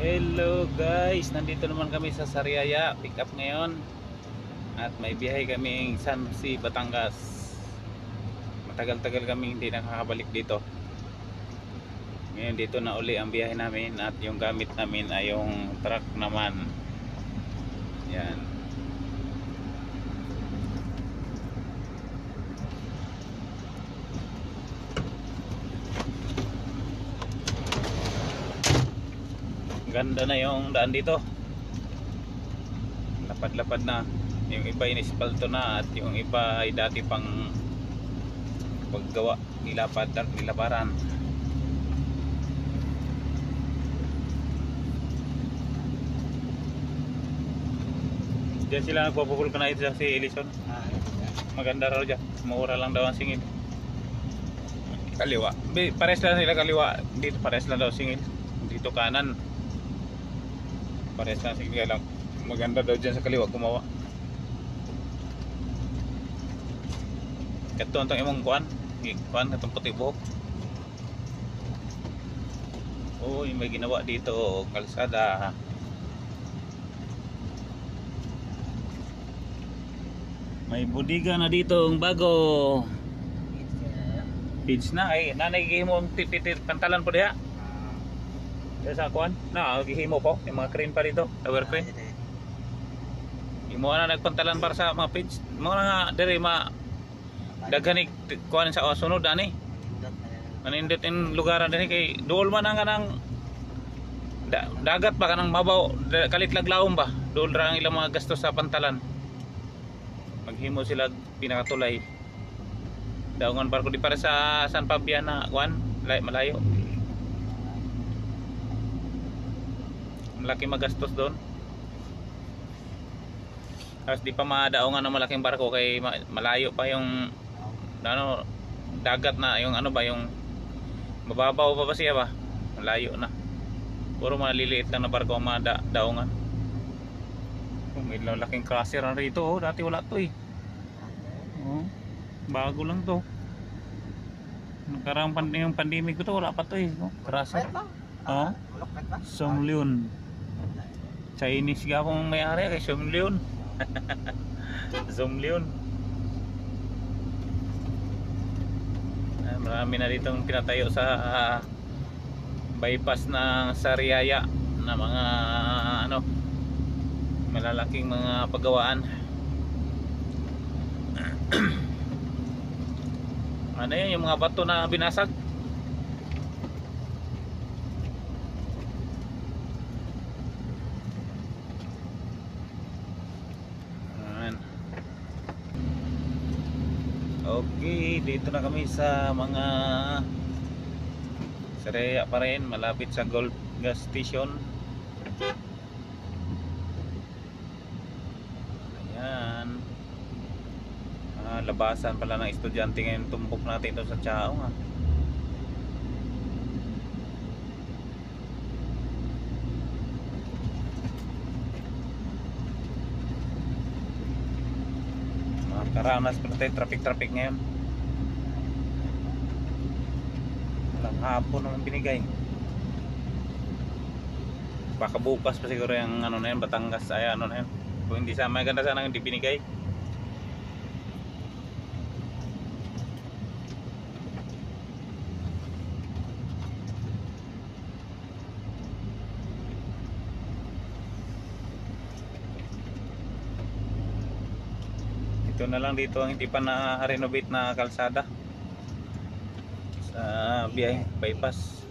Hello guys, nandito naman kami sa Sariaya, pick up ngayon. At may biyahe kaming San Jose, Batangas. Matagal-tagal kami hindi nakakabalik dito. Ngayon dito na uli ang biyahe namin at yung gamit namin ay yung truck naman. Yan. Ganda na yung daan dito. Lapad-lapad na. Yung iba inispalto na at yung iba ay dati pang paggawa, nilapad at nilabaran. Diyan sila nagpapapulkanize sa si Ellison. Maganda raw dyan. Mura lang daw ang singil. Kaliwa. Pares lang sila kaliwa. Dito pares lang daw singil. Dito kanan. Pares lang singil lang. Maganda daw dyan sa kaliwa gumawa. Ito itong imong kuan. Kuan itong puti buhok. Uy, may ginawa dito. Kalsada. May budiga na dito ang bago. Page na ay nanay gihimo titit pantalan po diha. Sa kuan na gihimo po yung mga crane pa dito, tower crane. Imo na nagpantalan para sa mga page. Mo na diri ma daghanig kuan sa sunod ani. Manindot in lugaran dinhi kay duol man ang kanang dagat pa kanang mabaw kalit laglaom ba. Duol ra ang ilang mga gastos sa pantalan. Maghimo sila pinakatulay. Daungan barko di para sa San Fabian na kuan, malayo. Malaki magastos doon. Tapos di pa madaungan ng malaking barko kay malayo pa yung ano dagat na yung ano ba yung mababaw pa siya ba? Malayo na. Puro maliliit lang na barko ang madaungan. May laking crusher na rito, oh. Dati wala to eh. Oh, bago lang to. Nakarang yung pandemic ko to, wala pa to eh. Oh, crusher. Oh, Somleon. Chinese ga akong may-ari kay Somleon. Somleon. Marami na ditong pinatayo sa bypass ng Sariaya na mga ano malalaking mga paggawaan. Ano yan yung mga bato na binasag? Ayan. Okay, dito na kami sa mga Sariaya pa rin, malapit sa Gold Gas Station. Labasan pala ng estudyante ngayon, tumbok natin ito sa Chaong makakaranas pala tayo traffic ngayon. Walang hapon naman binigay, baka bukas pa siguro yung ano na yun, Batangas ay ano na yun. Kung hindi sama, ganda sana hindi binigay. Ito na lang dito ang hindi pa na-renovate na kalsada sa biyahe bypass.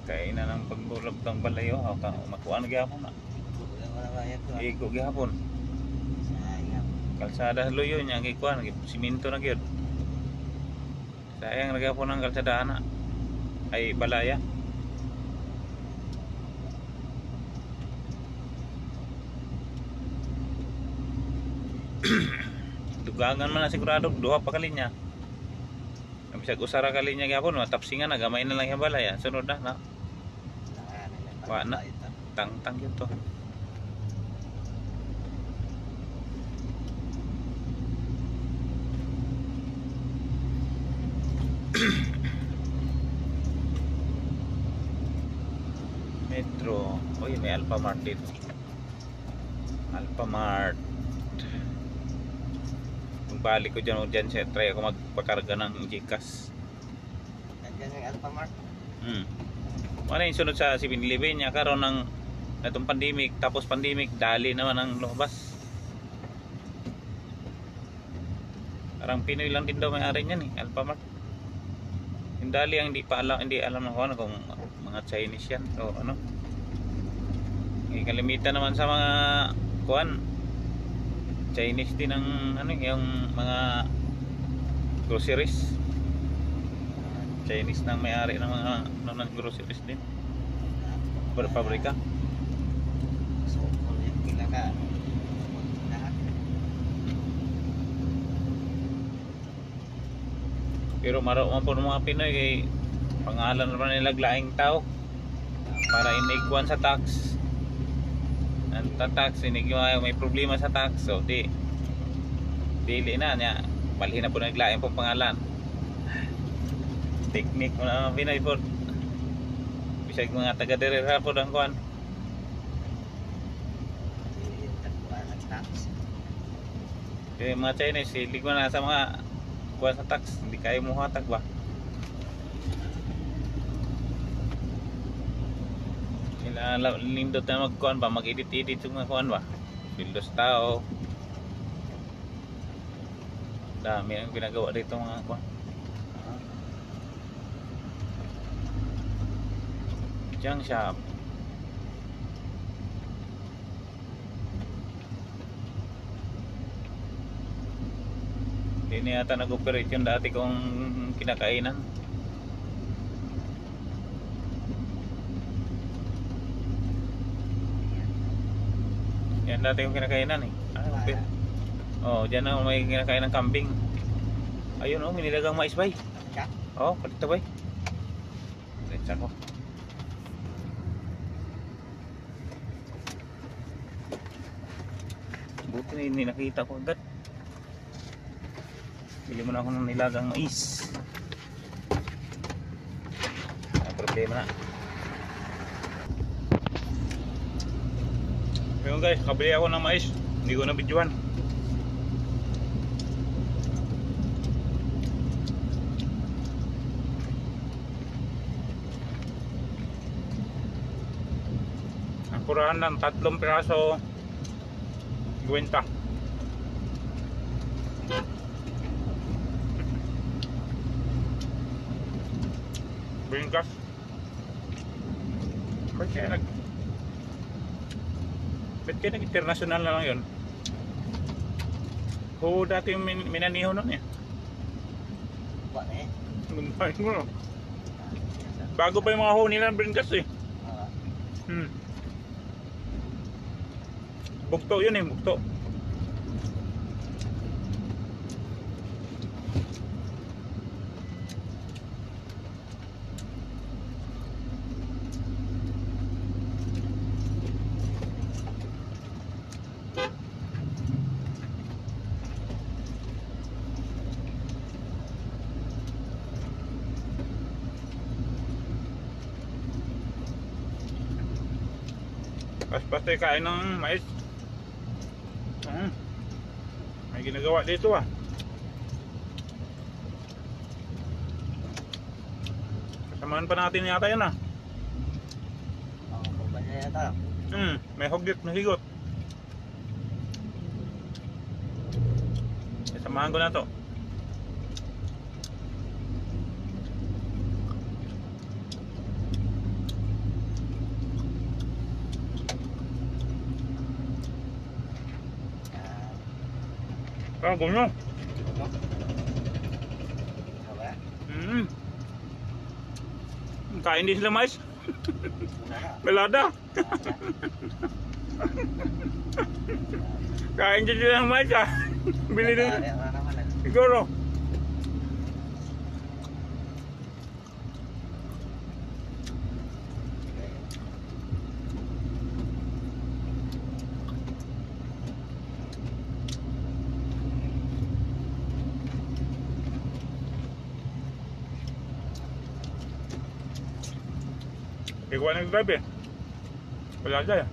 Kainan ng pagbulog ng balayo o makuha na gyapon na igo gyapon kalsada luyo nya gikuan siminto na gyud, sayang na gyapon ang kalsada na ay balaya. Dugangan man na sigurado duha pa kalinya. Bisag usara kalinya gyapon matapsingan na gamay na lang yung balaya. Sunod na. Wa na tang yun to. Uy, may Alphamart dito. Alphamart. Kung balik ko dyan siya, try ako magpakarga ng Gcash. Nandiyan yung Alphamart. Ano yung sunod sa 7-Eleven niya karon ng itong pandemic, tapos pandemic dali naman ang lumabas. Parang Pinoy lang din daw may-ari niyan Alphamart. Yung dali ang hindi alam ng kung mga Chinese yan o ano. Kalimitan naman sa mga Chinese din ang yung mga groceries. Chinese nang may-ari ng mga groceries din. Berpabrika. So, kung yung pila ka, lahat. Pero maro man po ng mga Pinoy kay pangalan naman nila laing tao para inigwan sa tax. Ang tax inigwan may problema sa tax, so dili na niya balhin na po naglaing pong pangalan. Technique mo na Pinoy po. Bisag mga taga-derera po ang kuan. Kaya mga Chinese hilig mo na sa mga kuha sa tax, hindi kayo mo hatag ba? Sila lindot na magkuhan ba, mag-edit-edit yung mga kuhan ba? Bildos tao. Dami ang pinagawa dito mga kuhan. Junk shop. Hindi na yata nag-operate yung dati kong kinakainan. Yan dati kong kinakainan okay. Oh, dyan na may kinakain ng kambing. Ayun may nilagang mais bay. Oh, palito bay. Let's ako. Buti na hindi nakita ko agad. Bili mo na ako ng nilagang mais. May problema na. Ngayon guys, kabili ako ng mais. Hindi ko na videohan. Ang kurahan ng 3 piraso 50. Bringkas. Ba't kaya nag-international na lang yun? Oo, dati yung minaniho nun Buwan Gumahin mo no? Bago pa yung mga ho nila ng Bringkas Bugto yun bugto. Pas tayo kain ng mais. May ginagawa dito Kasamahan pa natin yata yun kumpanya yata. May hugit na higot. Kasamahan ko na to. Ganyan. Kain din sila mais. Belada. Kain din sila ng mais Bili din. Siguro. Ikaw ang nag-drive Wala dyan.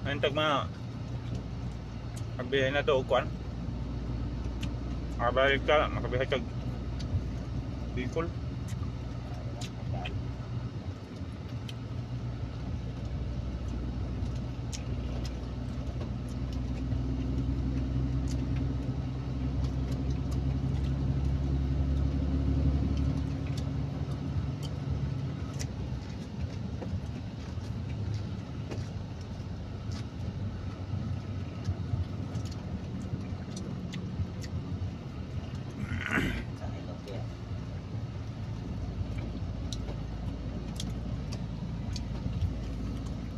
Ngayon tag mga magbihay na to kuan. Mabalik ka, makabihay kag Bicol. Sa ilog yan.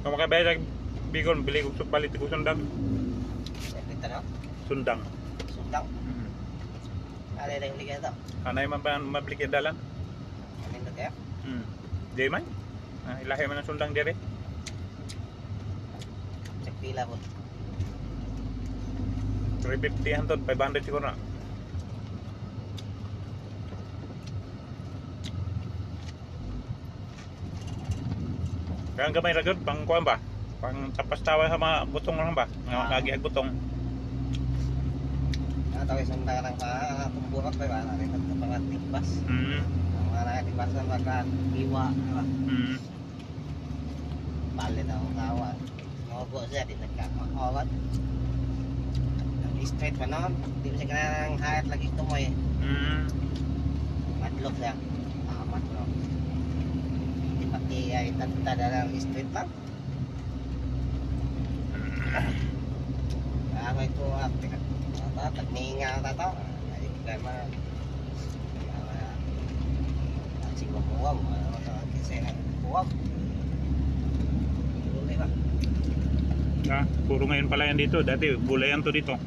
Kung makabihay kag Bicol, bili ko balit ko sundang. Siyempre tanong. Sundang. Sundang. Ada yang beli ito. Anay man ba mabili kay dalan? Ano yung kaya? Di man. Ilahi man ang sundang dire. Cek pila po. 350 hantod 500 siguro na. Kaya ang gamay ra gyud pang kuan ba? Pang tapas tawa sa mga butong lang ba? Nga lagi ang butong. Tawag sundang lang pa. Tumburak pa ba? Narin at pangat tigbas. Ang mga nakatibasan baka iwa. Palit ang tawa. Ngogo siya. Di nagkamakawat. Straight pa naman. Di mo siya kanang hayat lagi tumoy. Madlok siya. Madlok. Di pati ay tagtada lang straight lang. Kamay ko tagninga tataw. Ay kaya man. Sing mabuwam. Kasi na buwam. Duli ba? Puro ngayon pala yan dito. Dati gulayan to dito.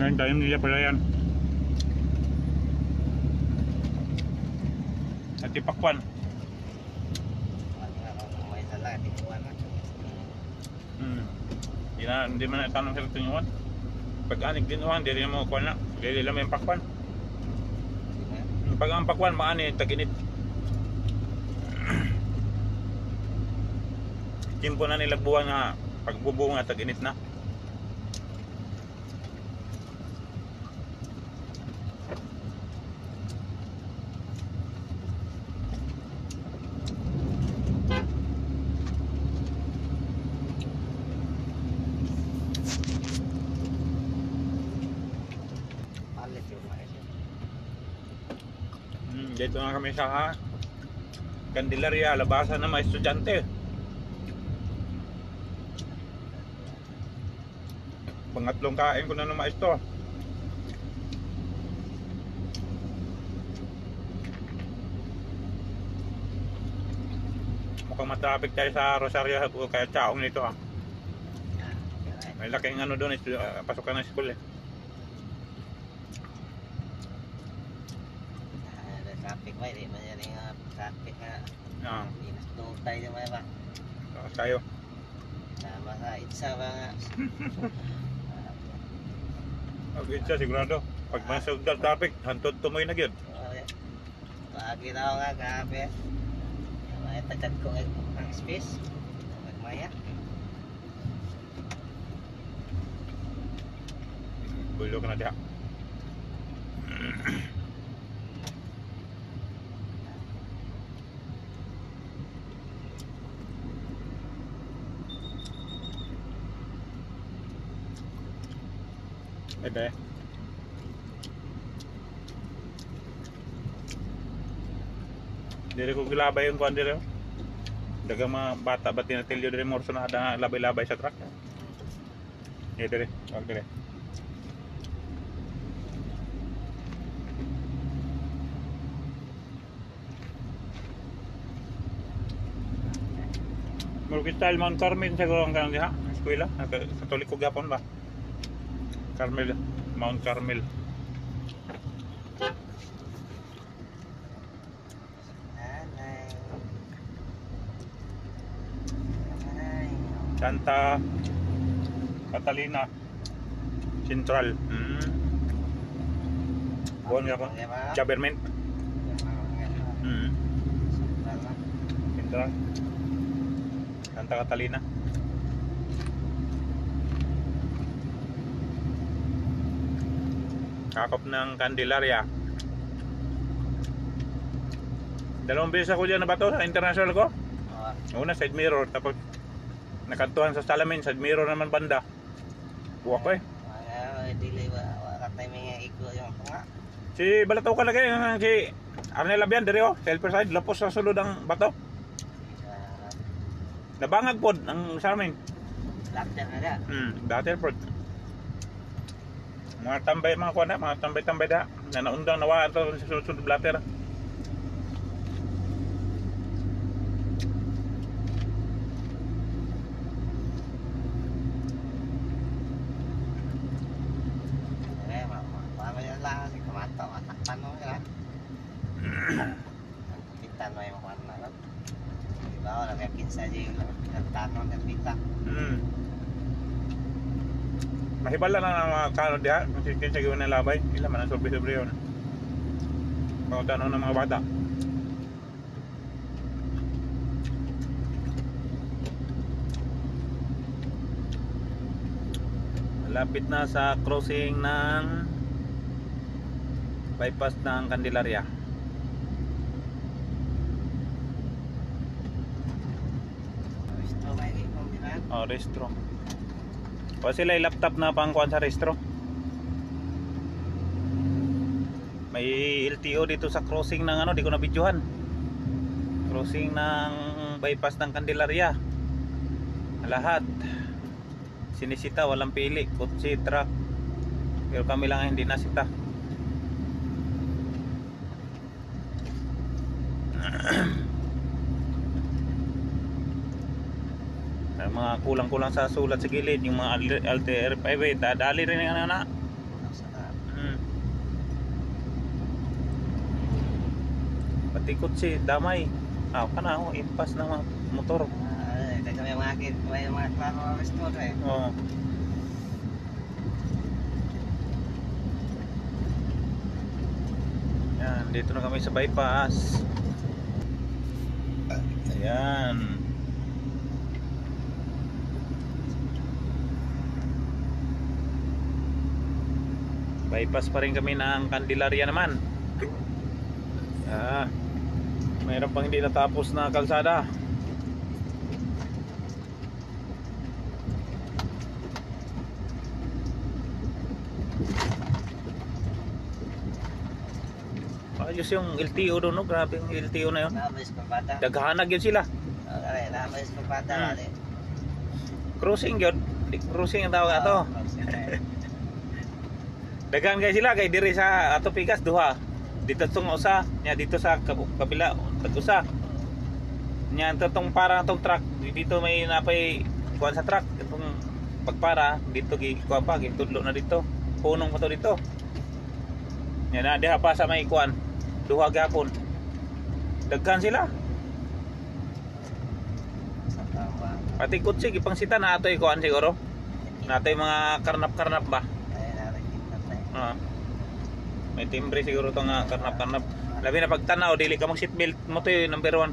Ngayon tayo nila pala yan. At ipakwan. May sala. Di buwan na. Hindi man na tanong sa tunyuan. Pag anig dinuan, hindi rin mo kuwan na. Hindi lang may pakwan. Pag ang pakwan, maani, tag-init. Timpo na nila buwan nga, pagbubunga, tag-init na. Palit yung mga siya. Dito na kami sa Candelaria, labasan ng mga estudyante. Pangatlong kain ko na ng maestro. Mukhang matraffic tayo sa Rosario o kaya Chaong nito ah. May laking ano doon, pasukan ng school eh. Traffic ba? Hindi man yan yung traffic na inas tutay yung mga ba? Tapos tayo. Sama sa itsa ba nga? Okay, siya sigurado. Pag masog dal traffic, hantod tumoy na gyud. Pagi daw nga gabi. May tagad ko ang space. Magmaya. Bulo ka na diha. Ebe. Dili ko gilabay yung kuan diri. Dagang mga bata ba tinatilyo diri morso na ada labay-labay sa truck. Diri, wag diri. Turkish style Mount Carmel siguro ang kanang diha. Eskwela, Katoliko gapon ba? Carmel, Mount Carmel. Nanay. Nanay. Santa Catalina Central. Buwan nga po. Government. Central. Santa Catalina. Kakop ng Candelaria. Dalawang beses ako dyan na bato sa international ko. Una side mirror, tapos nakantuhan sa salamin, side mirror naman banda. Buwa ko eh. Dili wala timing nga iko yung tunga. Si Balataw ka lagi, si Arnel Abian, diri oh, selfie side, lapos sa sulod ang bato. Nabangag pod ang salamin. Lakdan ada. Dati pod. Mga tambay, mga kuwan na, mga tambay-tambay da. Na naundang nawa ito sa sulod blatter. Mahibala na ng mga kano diha, kasi kinsa gawin ng labay, ila man ang sobre-sobre yun. Pangutanong ng mga bata. Malapit na sa crossing ng bypass ng Candelaria. Oh, restro. O sila yung laptop na pangkuhan sa restro. May LTO dito sa crossing ng ano, di ko na videohan. Crossing ng bypass ng Candelaria. Lahat sinisita, walang pili, kotse, truck. Pero kami lang ang hindi nasita. Mga kulang-kulang sa sulat sa gilid, yung mga LTR5 dadali rin yung ano na. Pati kotse, damay. Kana ako, impas ng mga motor. May mga klaro restore eh. Oo. Yan, dito na kami sa bypass. Ayan. Bypass pa rin kami ng Candelaria naman. Mayroon pang hindi natapos na kalsada. Ayos yung LTO doon, no? Grabe yung LTO na yun. Daghanag yun sila. Crossing yun. Crossing ang tawag ato. Daghan kay sila kay diri sa ato pikas duha. Dito tong usa, nya dito sa kabila tag-usa. Nya tong para tong truck, dito may napay kuan sa truck, itong pagpara dito gi kuan pa gitudlo na dito. Punong pa to dito. Nya na diha pa sa may kuan, duha gapon. Daghan sila. Pati kutsi gipang sita na atoy kuan siguro. Natay mga karnap-karnap ba? May timbre siguro to nga karnap-karnap. Labi na pagtanaw dili ka mag seatbelt mo to yung number 1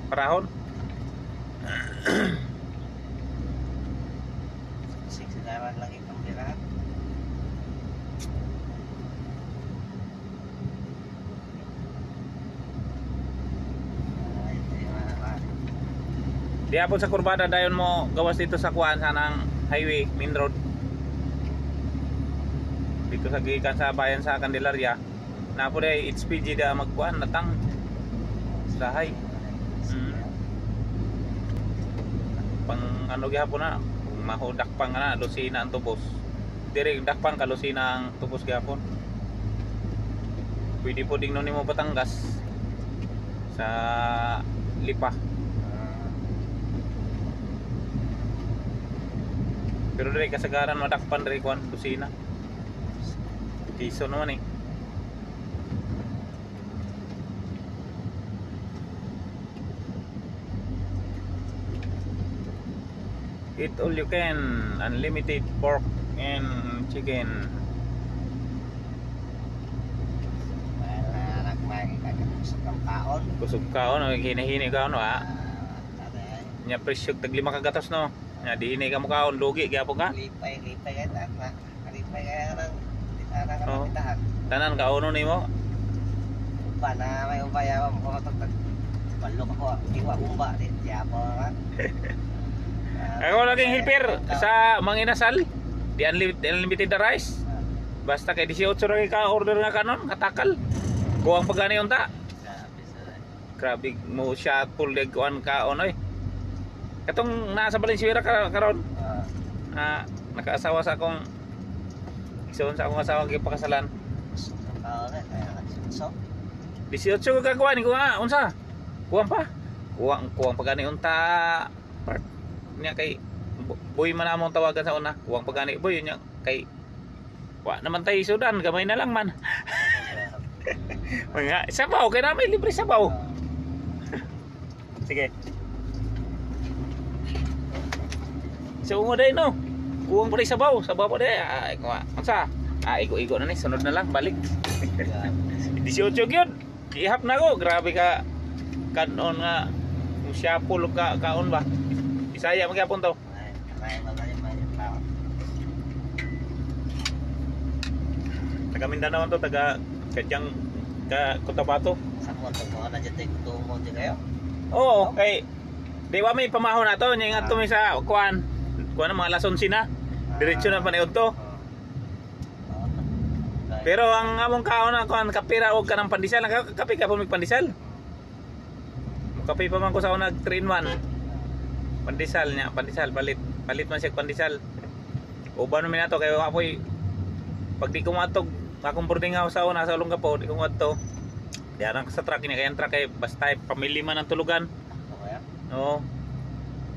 parahon. 6 naman lang itong tirahan. Di apon sa kurbada dayon mo gawas dito sa kuan sanang highway, main road. Dito sa gikan sa bayan sa Candelaria na po day HPG da magkuan natang sahay. Pang ano gyapon na mahudak pang na lusina ang tubos. Dire dakpan ka lusina ang tubos gyapon. Pwede po ding nimo Batangas sa Lipa. Pero diri kasagaran madakpan diri kuan kusina. Piso naman eh. Eat all you can, unlimited pork and chicken. Wala nagmay sa kaon. Kusog kaon, hini-hini kaon wa. Tatay. Nya presyo tag 5 ka gatos no. Nya diini ka mo kaon lugi gyapon ka. Lipay kaya tama. Lipay kaya nang ditana ka Oo. bitahan. Tanan kaono nimo. Upa na may upaya mo matag balok ako. Iwa umba di yapo ka. Ako laging helper sa Manginasal. Di unlimited na rice. Basta kay 18 ra ka order nga kanon, katakal. Kuwang pagani unta. Grabe mo siya full leg kuan kaon oy. Katong nasa Valenzuela karon. Nakaasawa sa akong igsoon sa akong asawa gyud pakasalan. So, 18 ka kuan ko unsa? Kuwang pa. Kuwang pagani unta. Part niya kay boy man among tawagan sa una. Kuwang pagani boy nya kay wa naman tay sudan gamay na lang man. Mga sabaw kay namin libre sabaw. Sige. So mo day no. Kuwang pa day sabaw pa day. Ay kuha. Unsa? Igo-igo na ni sunod na lang balik. 18 gyud. Ihap na ko. Grabe ka kanon nga musyapol ka kaon ba. Bisaya magyapon to. Taga Mindanao to, taga Kadyang ka Cotabato. Sa mo to mo na jete tumo di kayo. Oo, kay di ba may pamahon na to, nya ingat to mi sa kuan. Kuan na mga lason sina. Diretso na paniud to. Pero ang among kaon na kuan kapira og kanang pandesal, kape ka po mig pandesal. Kape pa man ko sa una 3 in 1. Pandesal nya, pandesal palit man siya pandesal. Uban man nato kay apoy pag di ko matog akong boarding house sa una sa Olongapo, di ko mato. Di arang sa truck ni kay truck kay basta pamilya man ang tulugan. Oo.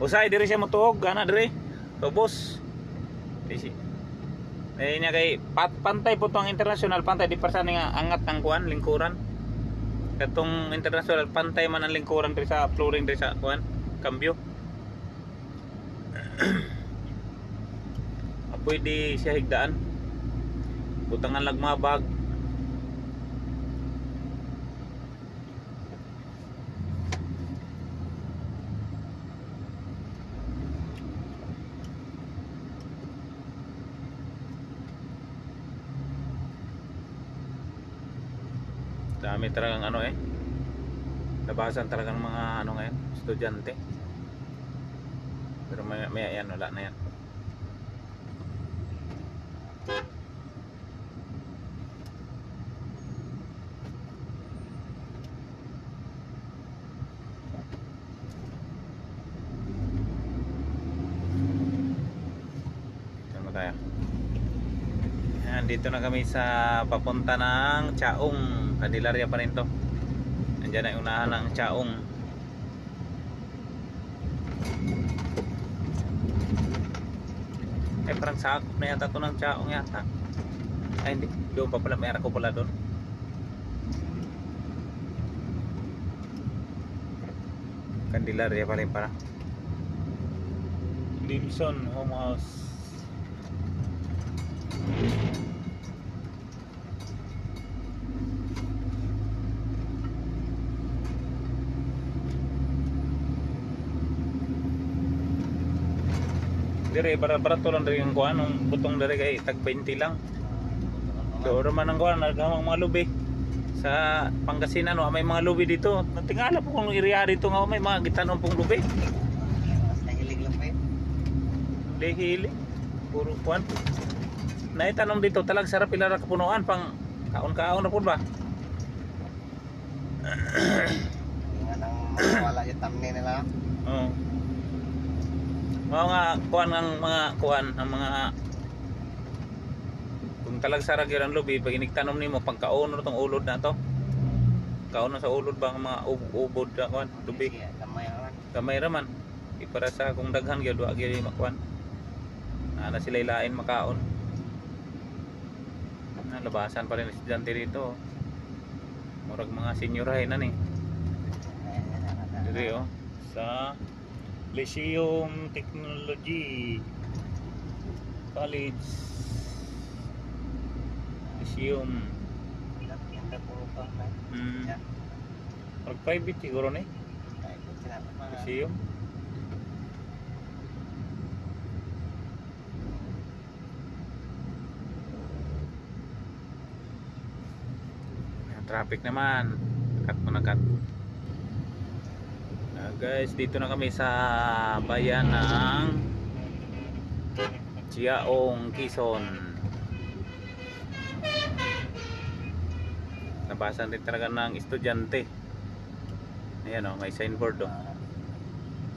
Usay diri siya motuog, ana diri. Tubos. Di si. Niya kay pantay po tong international, pantay di parsa nga angat ang kuan lingkuran. Katong international pantay man ang lingkuran diri sa flooring diri sa kuan, cambio. Apoy di siya higdaan. Butangan lagmabag. Dami talagang ano labasan talagang mga ano ngayon, estudyante. Pero may yan, wala na yan. Saan tayo? Ayan, dito na kami sa papunta ng Chaong. Candelaria pa rin to. Nandiyan ay unahan ng Chaong. Ay parang sakop na yata ito ng Chaong yata. Ay hindi, doon pa pala, may arako pala doon. Candelaria pa rin para. Limson Home House. Dire barato lang rin yung kuan, ang butong dire kay tag 20 lang. Doon man ang kuan, naghamang mga lubi. Sa Pangasinan may mga lubi dito. Natingala po kung area dito nga may mga gitanon pong lubi. Mas nahilig lang pa yun. Lehili. Puro kuan. Naitanong dito talag sarap pila ra kapunuan pang kaon-kaon na pud ba. Nga nang wala yung thumbnail nila. Oo. Mga kuan ang mga kung talag sarag yun ang lubi pag inigtanom nimo pagkaon na tong ulod na to. Kaon na sa ulod ba ang mga ubod na kuan lubi. Kamay naman. Gamay ra man. Di para sa kung daghan gyud wa gyud makuan. Ana sila ilain makaon. Labasan pa rin estudyante rito. Murag mga senior high na ni. Diri oh sa Lyceum Technology College. Lyceum. Murag private siguro ni. Lyceum. Traffic naman. Cut mo na cut. Guys, dito na kami sa bayan ng Chiaong, Quezon. Nabasan din talaga ng estudyante. Ayan o, may signboard o.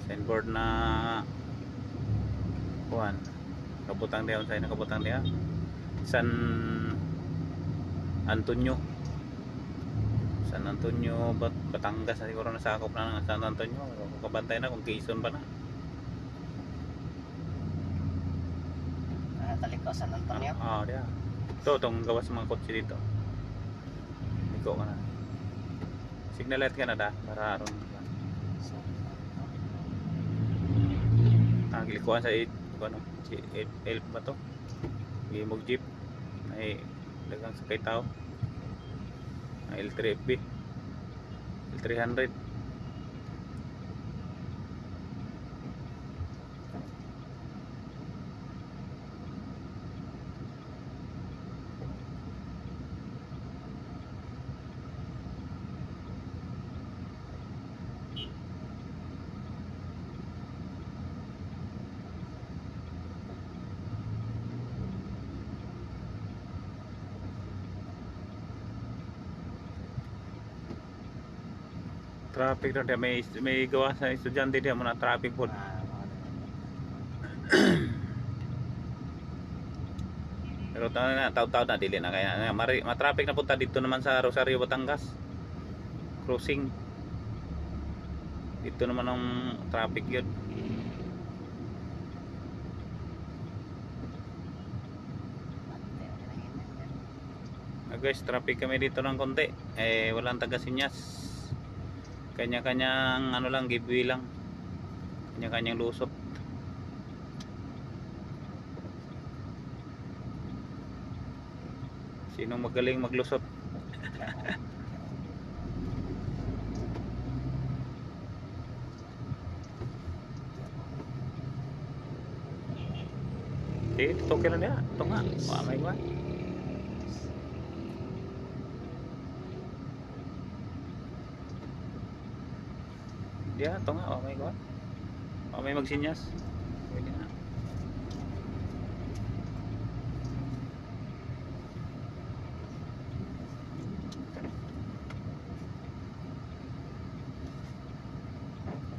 Signboard na kuhan. Kabutang diya, unsay na kabutang diya. San Antonio. San Antonio, Batangas na siguro nasakop na ng San Antonio. Kabantay na kung Quezon pa na. Taliko San Antonio. Diya. Ito, itong gawas mga kotse dito. Liko ka na. Signal light ka na da, para aron. Gilikuan sa 8, ano, 8 ba to? Gimog jeep. Ay, dagang sakay tao. L3FB L300. Traffic na diya, may gawa sa estudyante diya muna traffic po. Pero taon-taon na dili na kaya ma-traffic na punta dito naman sa Rosario, Batangas. Crossing. Dito naman ang traffic yun. Guys, traffic kami dito ng konti. Walang taga-sinyas. Kanya-kanyang ano lang, giveaway lang. Kanya-kanyang lusot. Sinong magaling maglusot? Sige, okay lang niya. Ito nga. Mamay ba? Diya, ito nga, oh my god. Oh, may magsinyas. Pwede na.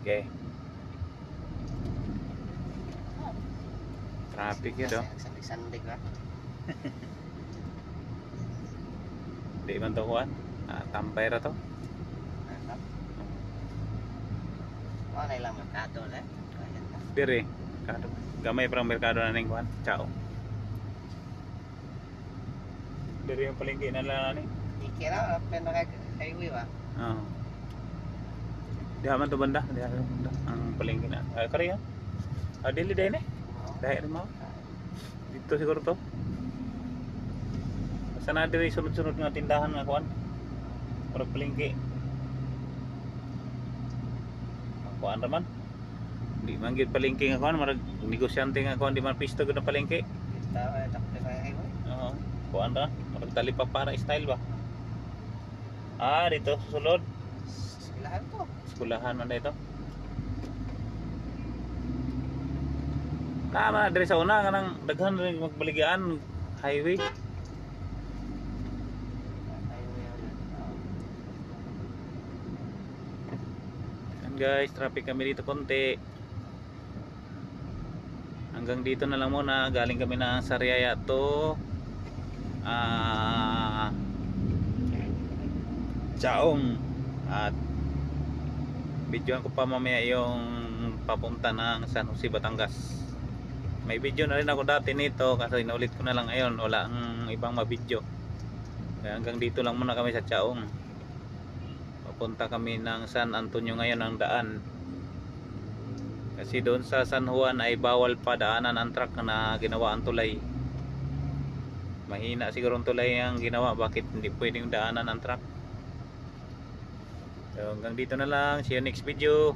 Okay. Traffic yun, oh. Sandig ba? Di man to kuhan. Tampay ra to. Ano lang merkado na? Dire, gamay parang merkado na ning kuhan. Ciao. Dire yung palengke na lang ni. Ikira pero highway ba? Oo. Diha man to banda, diha man banda ang palengke na. Kari yan. Dili din eh. Dahil mo. Dito siguro to. Basta na dire sunod-sunod nga tindahan nga kuhan. Para palengke. Kuan raman. Di man gid palengke nga kuan, marag negosyante nga kuan, di man pisto gud na palengke. Takto sa highway. Oo. Kuan ra, marag tali pa para style ba. Dito susulod. Silahan to. Skulahan man dito. Tama dire sa una kanang daghan ring magbaligaan highway. Guys, traffic kami dito konti. Hanggang dito na lang muna. Galing kami ng Sariaya to Chaong. At videoan ko pa mamaya yung papunta ng San Jose, Batangas. May video na rin ako dati nito kasi inulit ko na lang ngayon, wala ang ibang mabidyo. Kaya hanggang dito lang muna kami sa Chaong. Papunta kami ng San Antonio ngayon ang daan. Kasi doon sa San Juan ay bawal pa daanan ang truck na ginawa ang tulay. Mahina siguro ang tulay ang ginawa, bakit hindi pwedeng daanan ang truck. So hanggang dito na lang, see you next video.